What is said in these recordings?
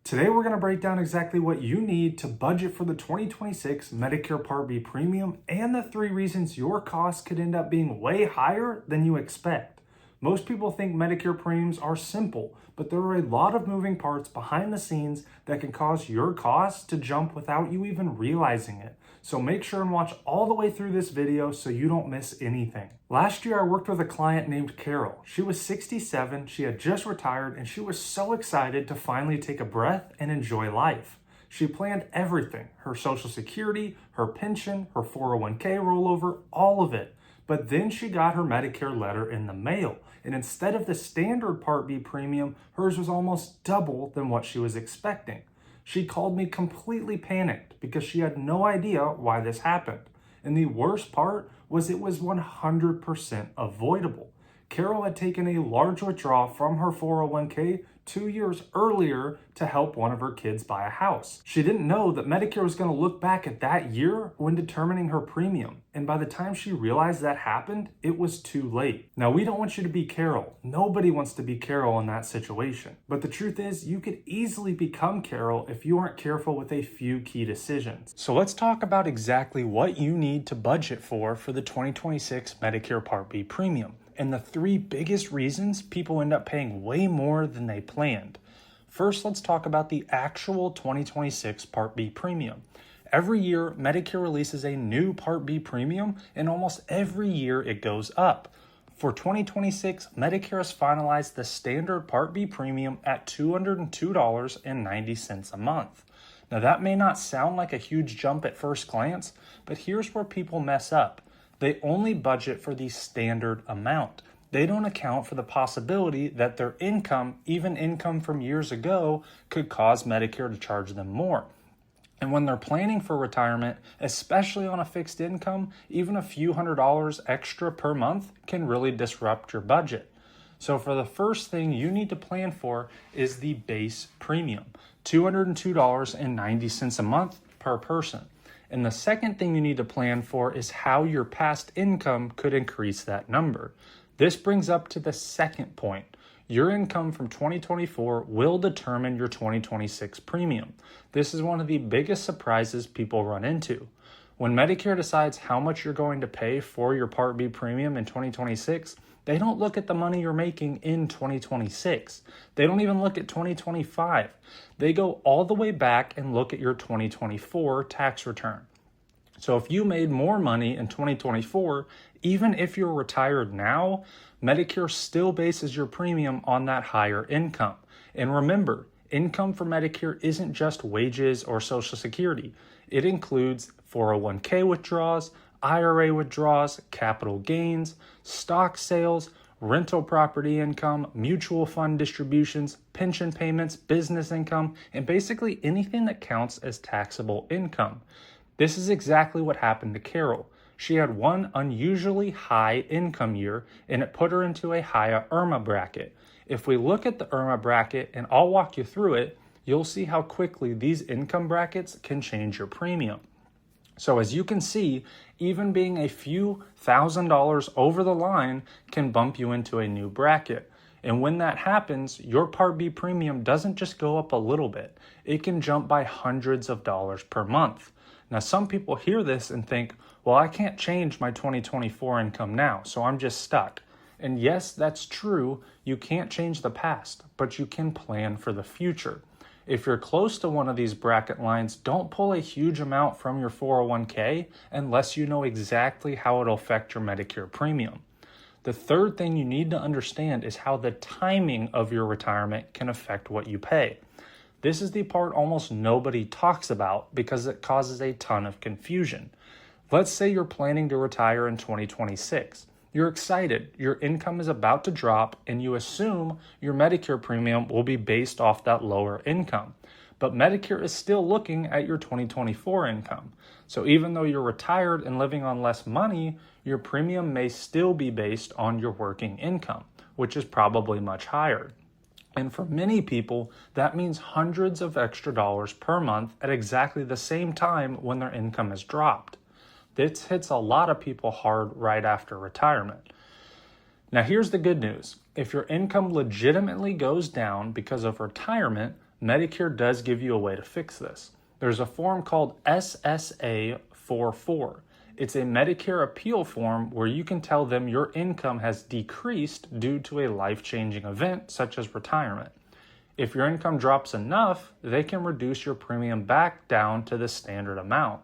Today we're going to break down exactly what you need to budget for the 2026 Medicare Part B premium and the 3 reasons your costs could end up being way higher than you expect. Most people think Medicare premiums are simple, but there are a lot of moving parts behind the scenes that can cause your costs to jump without you even realizing it. So make sure and watch all the way through this video so you don't miss anything. Last year I worked with a client named Carol. She was 67, she had just retired, and she was so excited to finally take a breath and enjoy life. She planned everything, her Social Security, her pension, her 401k rollover, all of it. But then she got her Medicare letter in the mail, and instead of the standard Part B premium, hers was almost double than what she was expecting. She called me completely panicked because she had no idea why this happened. And the worst part was it was 100% avoidable. Carol had taken a large withdrawal from her 401k 2 years earlier to help one of her kids buy a house. She didn't know that Medicare was going to look back at that year when determining her premium. And by the time she realized that happened, it was too late. Now, we don't want you to be Carol. Nobody wants to be Carol in that situation. But the truth is, you could easily become Carol if you aren't careful with a few key decisions. So let's talk about exactly what you need to budget for the 2026 Medicare Part B premium, and the 3 biggest reasons people end up paying way more than they planned. First, let's talk about the actual 2026 Part B premium. Every year, Medicare releases a new Part B premium, and almost every year it goes up. For 2026, Medicare has finalized the standard Part B premium at $202.90 a month. Now, that may not sound like a huge jump at first glance, but here's where people mess up. They only budget for the standard amount. They don't account for the possibility that their income, even income from years ago, could cause Medicare to charge them more. And when they're planning for retirement, especially on a fixed income, even a few $100s extra per month can really disrupt your budget. So for the first thing you need to plan for is the base premium, $202.90 a month per person. And the second thing you need to plan for is how your past income could increase that number. This brings up to the second point. Your income from 2024 will determine your 2026 premium. This is one of the biggest surprises people run into. When Medicare decides how much you're going to pay for your Part B premium in 2026, they don't look at the money you're making in 2026. They don't even look at 2025. They go all the way back and look at your 2024 tax return. So if you made more money in 2024, even if you're retired now, Medicare still bases your premium on that higher income. And remember, income for Medicare isn't just wages or Social Security. It includes 401k withdrawals, IRA withdrawals, capital gains, stock sales, rental property income, mutual fund distributions, pension payments, business income, and basically anything that counts as taxable income. This is exactly what happened to Carol. She had one unusually high income year, and it put her into a higher IRMAA bracket. If we look at the IRMAA bracket, and I'll walk you through it, you'll see how quickly these income brackets can change your premium. So as you can see, even being a few $1,000s over the line can bump you into a new bracket. And when that happens, your Part B premium doesn't just go up a little bit. It can jump by hundreds of dollars per month. Now, some people hear this and think, well, I can't change my 2024 income now, so I'm just stuck. And yes, that's true. You can't change the past, but you can plan for the future. If you're close to one of these bracket lines, don't pull a huge amount from your 401k unless you know exactly how it'll affect your Medicare premium. The third thing you need to understand is how the timing of your retirement can affect what you pay. This is the part almost nobody talks about because it causes a ton of confusion. Let's say you're planning to retire in 2026. You're excited, your income is about to drop, and you assume your Medicare premium will be based off that lower income. But Medicare is still looking at your 2024 income. So even though you're retired and living on less money, your premium may still be based on your working income, which is probably much higher. And for many people, that means hundreds of extra dollars per month at exactly the same time when their income has dropped. This hits a lot of people hard right after retirement. Now here's the good news. If your income legitimately goes down because of retirement, Medicare does give you a way to fix this. There's a form called SSA 44. It's a Medicare appeal form where you can tell them your income has decreased due to a life-changing event such as retirement. If your income drops enough, they can reduce your premium back down to the standard amount.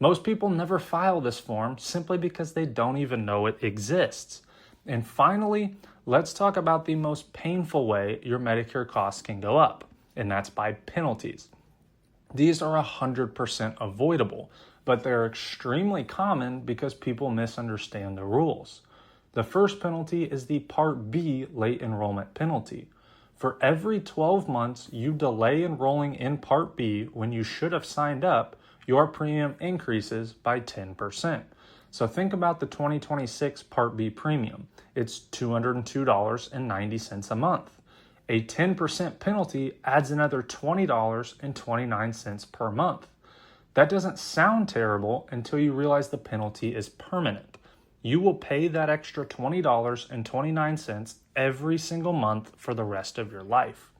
Most people never file this form simply because they don't even know it exists. And finally, let's talk about the most painful way your Medicare costs can go up, and that's by penalties. These are 100% avoidable, but they're extremely common because people misunderstand the rules. The first penalty is the Part B late enrollment penalty. For every 12 months you delay enrolling in Part B when you should have signed up, your premium increases by 10%. So think about the 2026 Part B premium. It's $202.90 a month. A 10% penalty adds another $20.29 per month. That doesn't sound terrible until you realize the penalty is permanent. You will pay that extra $20.29 every single month for the rest of your life.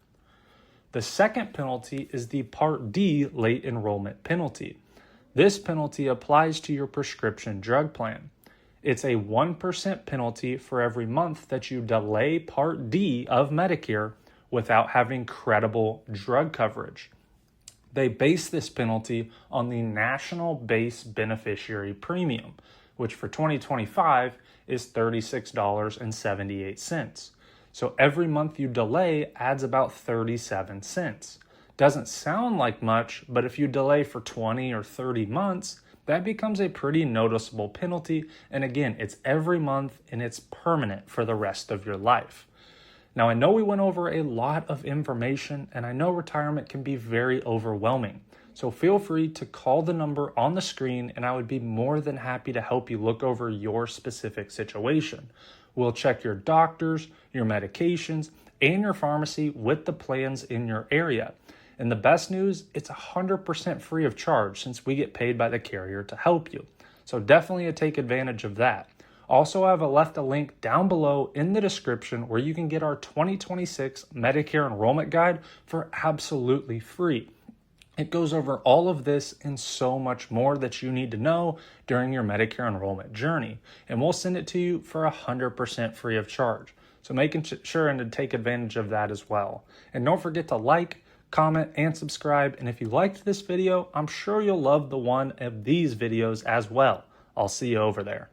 The second penalty is the Part D late enrollment penalty. This penalty applies to your prescription drug plan. It's a 1% penalty for every month that you delay Part D of Medicare without having credible drug coverage. They base this penalty on the national base beneficiary premium, which for 2025 is $36.78. So every month you delay adds about 37 cents. Doesn't sound like much, but if you delay for 20 or 30 months, that becomes a pretty noticeable penalty. And again, it's every month and it's permanent for the rest of your life. Now, I know we went over a lot of information, and I know retirement can be very overwhelming. So feel free to call the number on the screen, and I would be more than happy to help you look over your specific situation. We'll check your doctors, your medications, and your pharmacy with the plans in your area. And the best news, it's 100% free of charge since we get paid by the carrier to help you. So definitely take advantage of that. Also, I've left a link down below in the description where you can get our 2026 Medicare Enrollment Guide for absolutely free. It goes over all of this and so much more that you need to know during your Medicare enrollment journey. And we'll send it to you for 100% free of charge. So making sure and to take advantage of that as well. And don't forget to like, comment, and subscribe. And if you liked this video, I'm sure you'll love the one of these videos as well. I'll see you over there.